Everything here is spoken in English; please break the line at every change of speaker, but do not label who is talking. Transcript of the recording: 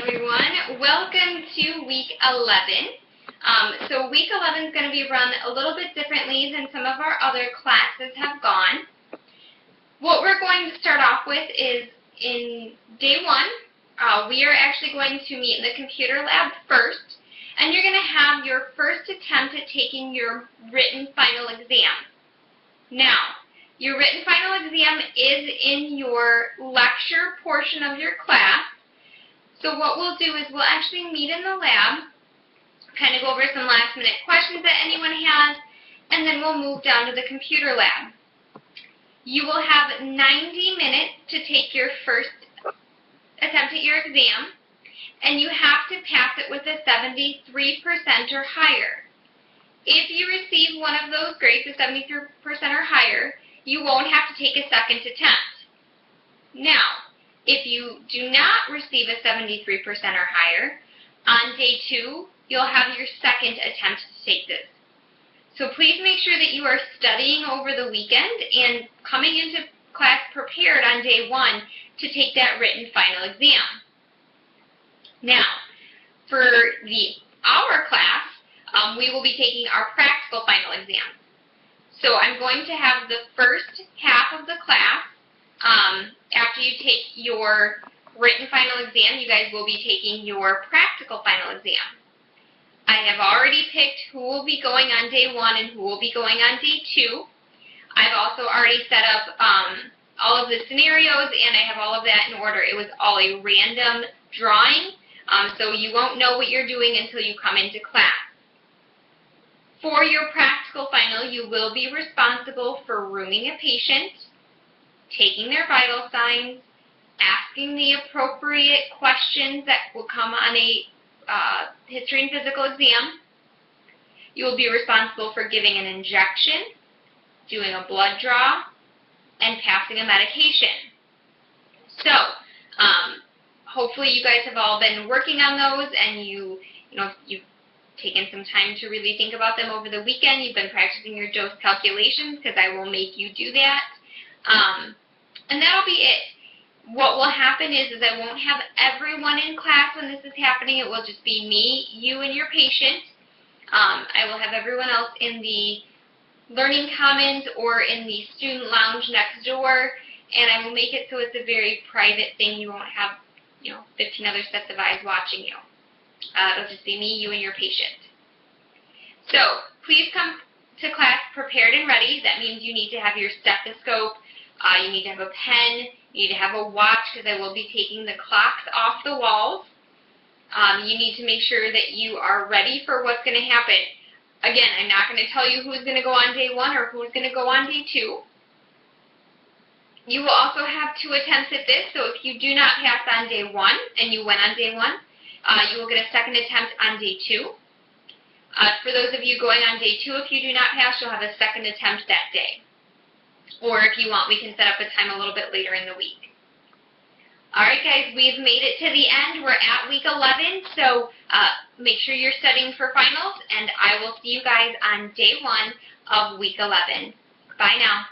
everyone. Welcome to week 11. So week 11 is going to be run a little bit differently than some of our other classes have gone. What we're going to start off with is in day 1, we are actually going to meet in the computer lab first, and you're going to have your first attempt at taking your written final exam. Now, your written final exam is in your lecture portion of your class. So what we'll do is we'll actually meet in the lab, kind of go over some last minute questions that anyone has, and then we'll move down to the computer lab. You will have 90 minutes to take your first attempt at your exam, and you have to pass it with a 73% or higher. If you receive one of those grades, a 73% or higher, you won't have to take a second attempt. Now, if you do not receive a 73% or higher, on day 2, you'll have your second attempt to take this. So please make sure that you are studying over the weekend and coming into class prepared on day 1 to take that written final exam. Now, for our class, we will be taking our practical final exam. So I'm going to have the first half of the class. After you take your written final exam, you guys will be taking your practical final exam. I have already picked who will be going on day 1 and who will be going on day 2. I've also already set up all of the scenarios, and I have all of that in order. It was all a random drawing, so you won't know what you're doing until you come into class. For your practical final, you will be responsible for rooming a patient, taking their vital signs, asking the appropriate questions that will come on a history and physical exam. You will be responsible for giving an injection, doing a blood draw, and passing a medication. So, hopefully you guys have all been working on those, and you've taken some time to really think about them over the weekend. You've been practicing your dose calculations, because I will make you do that. And that'll be it. What will happen is I won't have everyone in class when this is happening. It will just be me, you, and your patient. I will have everyone else in the Learning Commons or in the student lounge next door, and I will make it so it's a very private thing. You won't have 15 other sets of eyes watching you. It'll just be me, you, and your patient. So please come to class prepared and ready. That means you need to have your stethoscope. You need to have a pen, you need to have a watch, because I will be taking the clocks off the walls. You need to make sure that you are ready for what's going to happen. Again, I'm not going to tell you who's going to go on day 1 or who's going to go on day 2. You will also have 2 attempts at this, so if you do not pass on day 1 and you went on day 1, you will get a second attempt on day 2. For those of you going on day 2, if you do not pass, you'll have a second attempt that day. Or if you want, we can set up a time a little bit later in the week. Alright guys, we've made it to the end. We're at week 11, so make sure you're studying for finals, and I will see you guys on day 1 of week 11. Bye now.